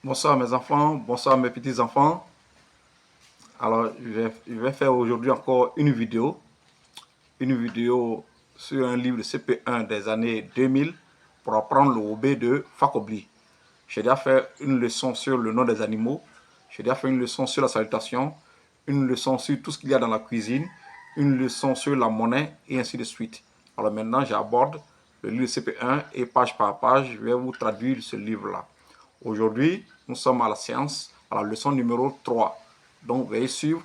Bonsoir mes enfants, bonsoir mes petits enfants. Alors je vais faire aujourd'hui encore une vidéo sur un livre de CP1 des années 2000 pour apprendre le OB de Facobly. J'ai déjà fait une leçon sur le nom des animaux, j'ai déjà fait une leçon sur la salutation, une leçon sur tout ce qu'il y a dans la cuisine, une leçon sur la monnaie et ainsi de suite. Alors maintenant j'aborde le livre CP1 et page par page, je vais vous traduire ce livre-là. Aujourd'hui, nous sommes à la séance, à la leçon numéro 3. Donc, veuillez suivre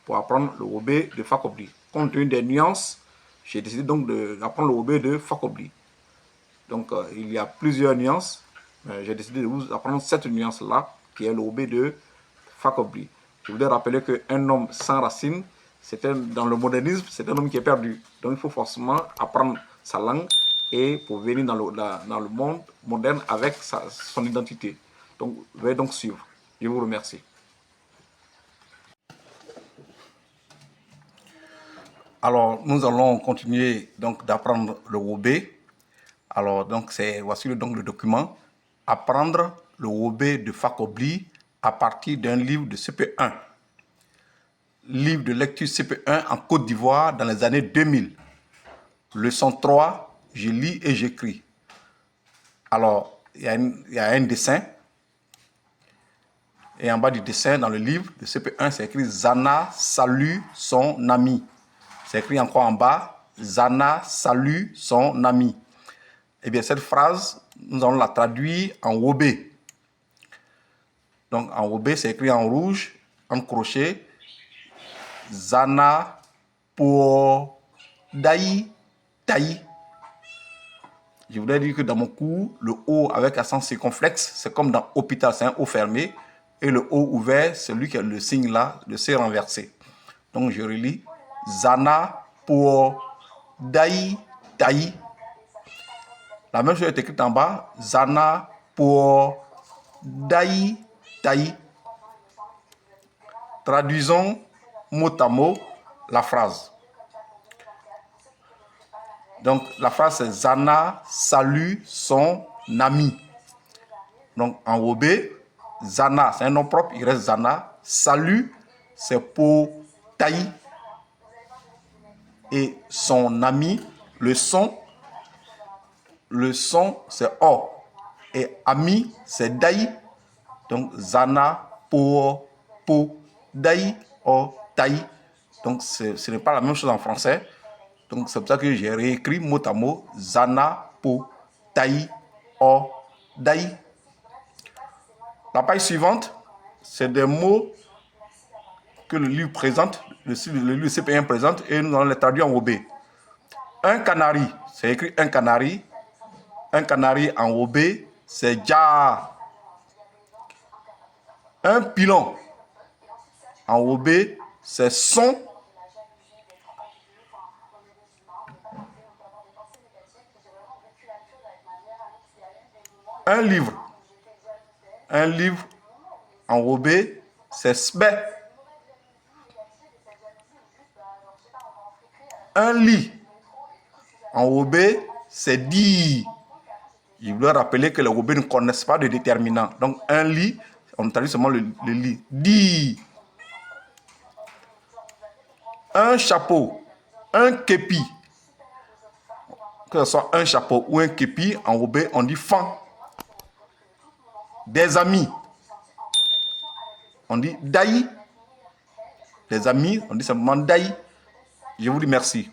pour apprendre le OB de Facobly. Compte tenu des nuances, j'ai décidé donc d'apprendre le OB de Facobly. Donc, il y a plusieurs nuances, mais j'ai décidé de vous apprendre cette nuance-là, qui est le OB de Facobly. Je voudrais rappeler qu'un homme sans racines, dans le modernisme, c'est un homme qui est perdu. Donc, il faut forcément apprendre sa langue et pour venir dans le monde moderne avec son identité. Donc, veuillez donc suivre. Je vous remercie. Alors, nous allons continuer donc d'apprendre le OB. Alors, donc, voici donc le document. Apprendre le OB de Facobly à partir d'un livre de CP1. Livre de lecture CP1 en Côte d'Ivoire dans les années 2000. Leçon 3, je lis et j'écris. Alors, il y a un dessin. Et en bas du dessin, dans le livre de CP1, c'est écrit « Zana salue son ami ». C'est écrit encore en bas « Zana salue son ami ». Eh bien, cette phrase, nous allons la traduire en OB. Donc, en OB, c'est écrit en rouge, en crochet « Zana pour Daï Taï ». Je voudrais dire que dans mon cours, le O avec accent circonflexe, c'est comme dans hôpital, c'est un O fermé. Et le O ouvert, c'est lui qui a le signe là de C renversé. Donc je relis Zana pour Daï Taï. La même chose est écrite en bas. Zana pour Daï Taï. Traduisons mot à mot la phrase. Donc la phrase c'est Zana salue son ami. Donc en OB, Zana, c'est un nom propre, il reste Zana. Salut, c'est pour Taï. Et son ami, le son, c'est O. Et ami, c'est Daï. Donc Zana pour Daï, O, Taï. Donc ce n'est pas la même chose en français. Donc c'est pour ça que j'ai réécrit mot à mot Zana pour Taï, O, Daï. La page suivante, c'est des mots que le livre présente, le livre CP1 présente, et nous allons les traduire en OB. Un canari, c'est écrit un canari. Un canari en OB, c'est ja. Un pilon en OB, c'est son. Un livre en OB, c'est sbe. Un lit en OB, c'est di. Je voulais rappeler que les OB ne connaissent pas de déterminant. Donc un lit, on traduit seulement le lit. Di. Un chapeau, un képi. Que ce soit un chapeau ou un képi, en OB, on dit fan. Des amis, on dit daï. Des amis, on dit simplement daï. Je vous dis merci.